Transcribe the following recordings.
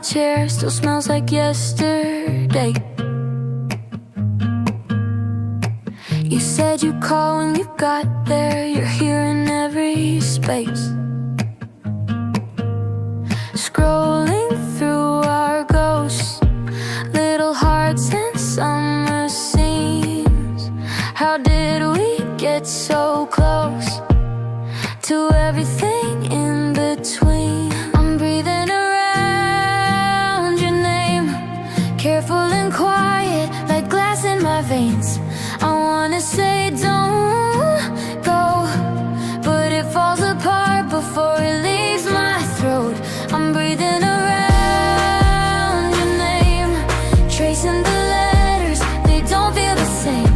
chair still smells like yesterday. You said you'd call when you got there. You're here in every space. Scrolling through our ghosts, little hearts and summer scenes. How did we get so close to everything in between? I'm breathing around your name, careful and quiet, like glass in my veins. I wanna say don't go, but it falls apart before it leaves my throat. I'm breathing around your name, tracing the letters, they don't feel the same.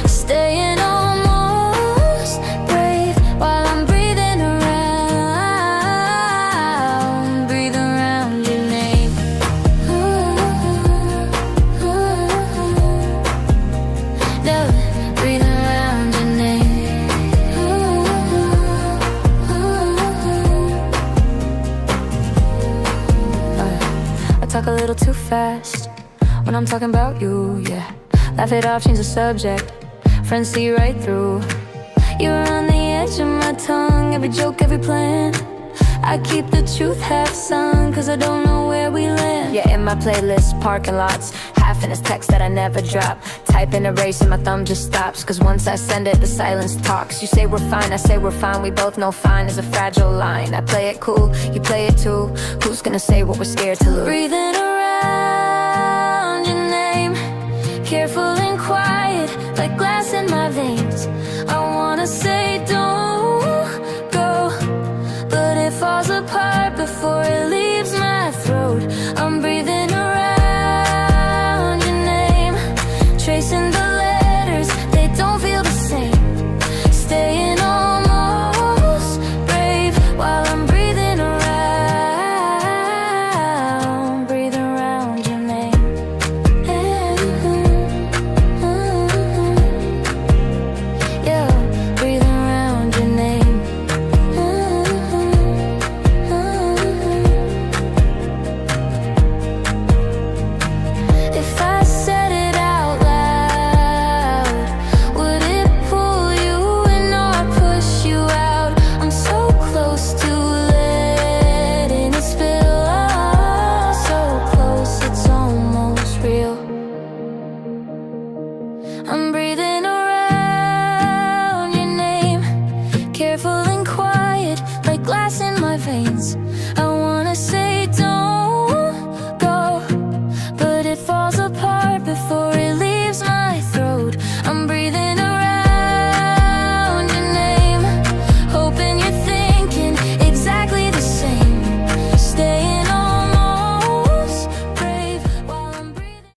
Staying almost brave while I'm breathing around your name. Yeah, breathing around your name. I talk a little too fast when I'm talking about you, yeah. Laugh it off, change the subject. Friends see right through. You're on the edge of my tongue, every joke, every plan. I keep the truth half sung, cause I don't know where we land. Yeah, in my playlist, parking lots, half in this text that I never drop. Type in erase and my thumb just stops, cause once I send it, the silence talks. You say we're fine, I say we're fine. We both know fine is a fragile line. I play it cool, you play it too. Who's gonna say what we're scared to lose? Breathing around your name, careful and quiet, like glass in my veins. I wanna say don't go, but it falls apart before it leaves my throat. I'm breathing around your name, tracing the letters, they don't feel the same. Staying almost brave while I'm breathing around your name. Yeah, breathing around your name. If I said it out loud, would it pull you in or push you out? I'm so close to letting it spill out, so close it's almost real. I'm breathing around your name, careful and quiet, like glass in my veins. I wanna say don't go, but it falls apart before it leaves my throat. I'm breathing around your name, hoping you're thinking exactly the same. Staying almost brave while I'm breathing.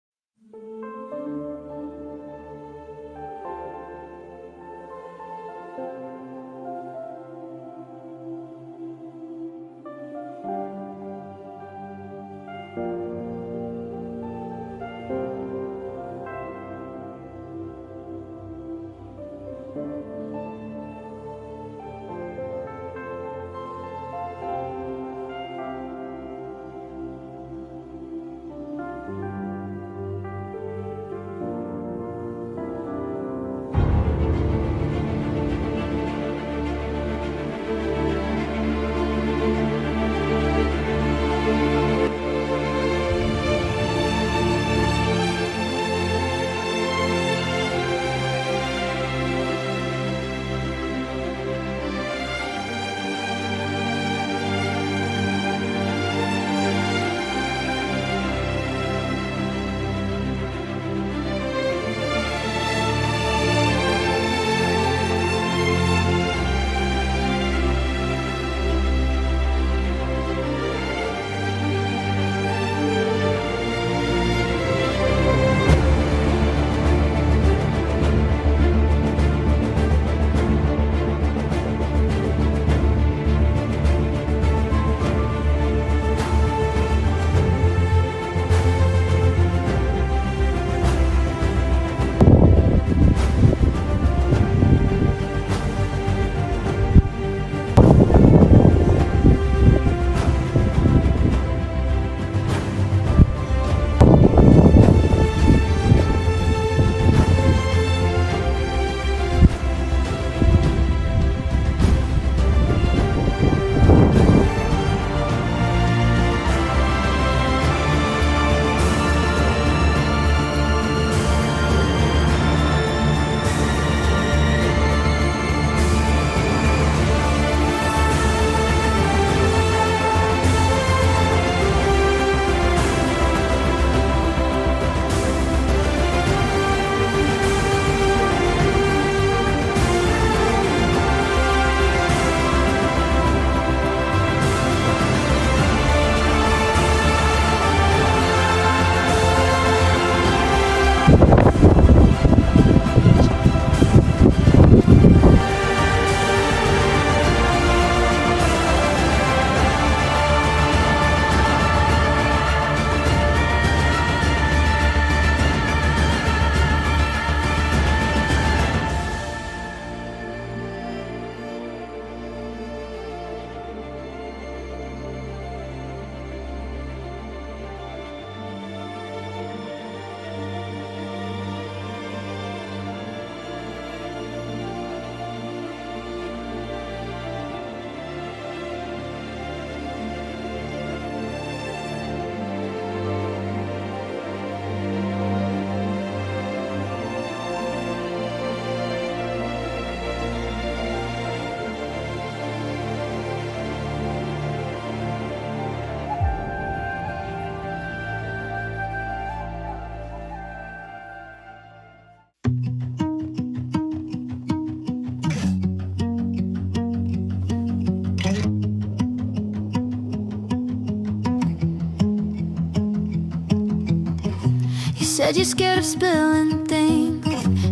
Said you're scared of spilling things,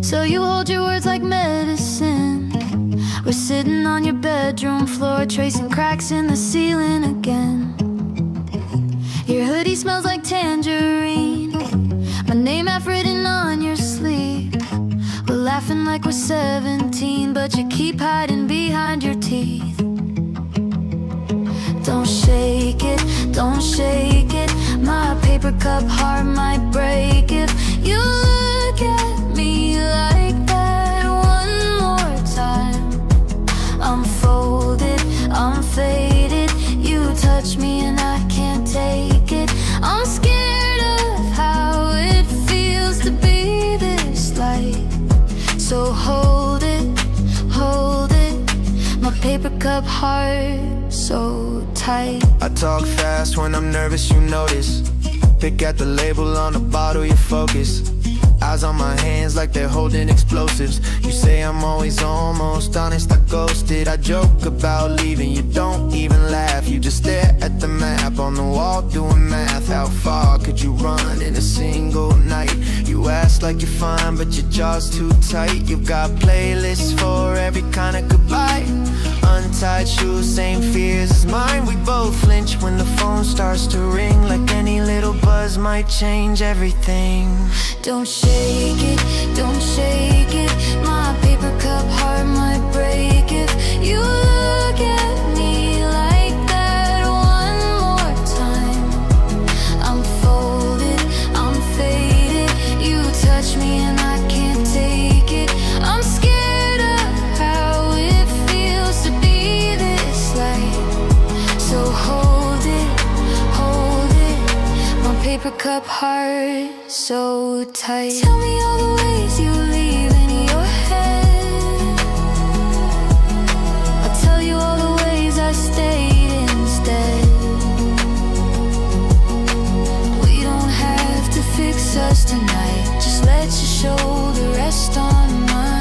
so you hold your words like medicine. We're sitting on your bedroom floor, tracing cracks in the ceiling again. Your hoodie smells like tangerine, my name half written on your sleeve. We're laughing like we're 17, but you keep hiding behind your teeth. Don't shake it, don't shake it. My paper cup heart might break if you look at me like that one more time. I'm folded, I'm faded. You touch me and I can't take it. I'm scared of how it feels to be this light. So hold it, hold it. My paper cup heart so tight. I talk fast when I'm nervous, you notice. Pick at the label on the bottle, you focus. Eyes on my hands like they're holding explosives. You say I'm always almost honest, I ghosted. I joke about leaving, you don't even laugh. You just stare at the map on the wall doing math. How far could you run in a single night? You ask like you're fine, but your jaw's too tight. You've got playlists for every kind of goodbye. Untied shoes, same fears as mine. We both flinch when the phone starts to ring, like any little buzz might change everything. Don't shake it, don't shake it. My paper cup heart might break if you look at me like that one more time. I'm folded, I'm faded. You touch me and I can't take it. I'm scared of how it feels to be this light. So hold it, hold it. My paper cup heart so tight. Tell me all the ways you leave in your head. I'll tell you all the ways I stayed instead. We don't have to fix us tonight. Just let your shoulder rest on mine.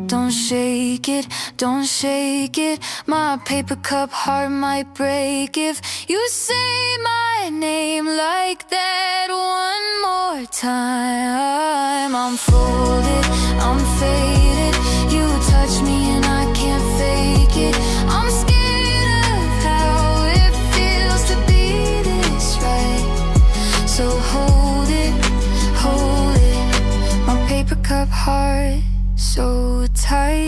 Don't shake it, don't shake it. My paper cup heart might break if you say my name like that one more time. I'm folded, I'm faded. You touch me and I can't fake it. I'm scared of how it feels to be this right. So hold it, hold it. My paper cup heart so tight.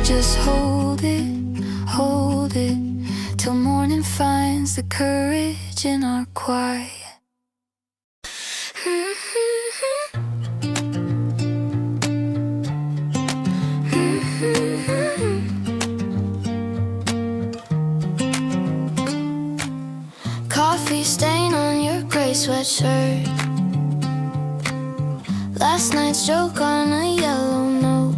Just hold it, till morning finds the courage in our quiet. Coffee stain on your gray sweatshirt. Last night's joke on a yellow note.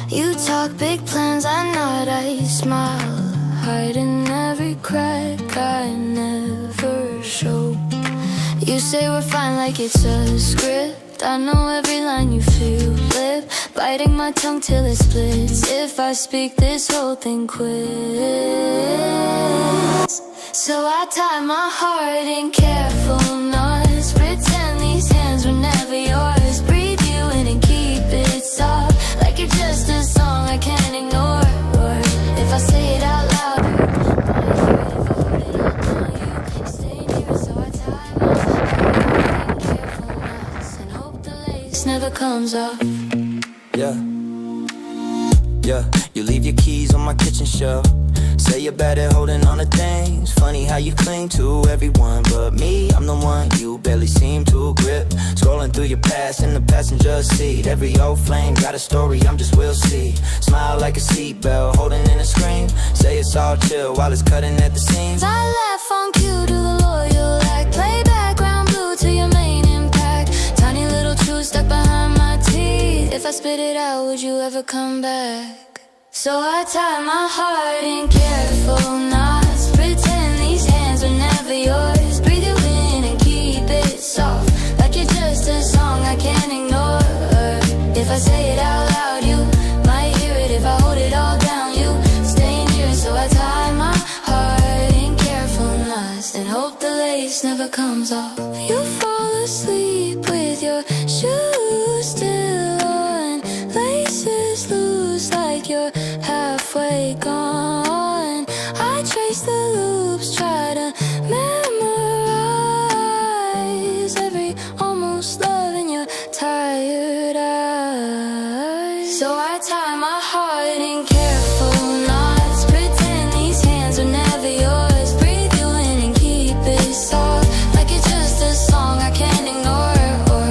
You talk big plans, I nod, I smile, hiding every crack I never show. You say we're fine like it's a script. I know every line you feel flip, biting my tongue till it splits. If I speak, this whole thing quits. So I tie my heart in careful knots, pretend these hands were never yours. Breathe you in and keep it soft, like you're just a song I can't ignore. Or if I say it out loud, you stay near. So I tie my heart in careful knots and hope the lace never comes off. Yeah, yeah, you leave your keys on my kitchen shelf. Say you're bad at holding on to things. Funny how you cling to everyone but me. I'm the one you barely seem to grip. Scrolling through your past in the passenger seat. Every old flame got a story, I'm just we'll see. Smile like a seatbelt, holding in a scream. Say it's all chill while it's cutting at the seams. I laugh on cue to the loyal act. Play background blue to your main impact. Tiny little truth stuck behind my teeth. If I spit it out, would you ever come back? So I tie my heart in careful knots, pretend these hands were never yours. Breathe you in and keep it soft, like you're just a song I can't ignore. If I say it out loud, you never comes off. You fall asleep with your shoes still on, laces loose like you're halfway gone. I trace the loops, try to memorize every almost love in your tired eyes. So I tie my heart in careful knots, pretend these hands are never yours. Breathe you in and keep it soft, like it's just a song I can't ignore. Or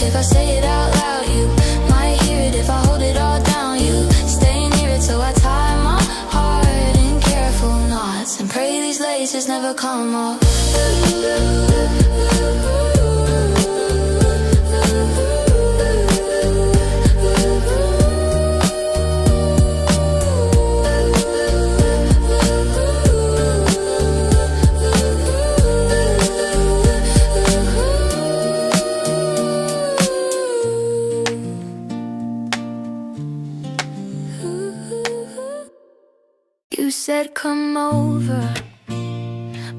if I say it out loud, you might hear it. If I hold it all down, you stay near it. So I tie my heart in careful knots and pray these laces never come off. You said come over,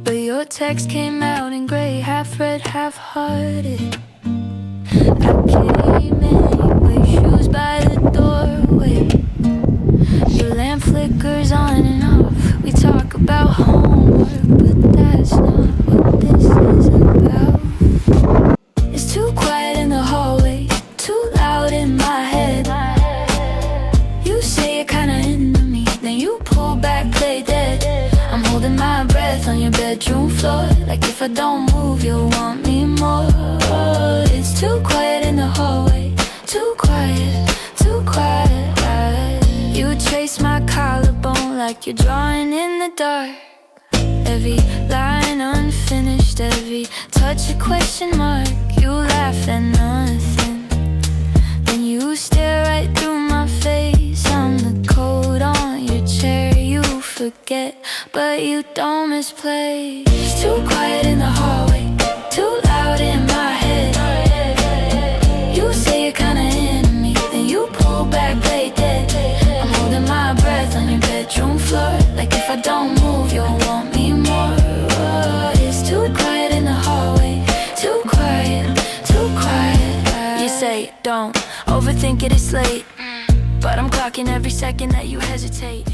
but your text came out in gray, half read, half hearted. I came anyway, shoes by the doorway. Your lamp flickers on and off. We talk about homework, but that's not what this is about. It's too quiet in the hallway, too loud in my head. You say you're kinda into me, then you pull back, play dead. I'm holding my breath on your bedroom floor, like if I don't move, you'll want me more. It's too quiet in the hallway, too quiet, too quiet. You trace my collarbone like you're drawing in the dark. Every line unfinished, every touch a question mark. You laugh at nothing, then you stare right through my face. I'm the coat on your chair you forget, but you don't misplace. It's too quiet in the hallway, too loud in my head. You say you're kinda into me, then you pull back, play dead. I'm holding my breath on your bedroom floor, like if I don't move, you'll want me more. It's too quiet in the hallway, too quiet, too quiet. You say don't overthink it, it's late, but I'm clocking every second that you hesitate.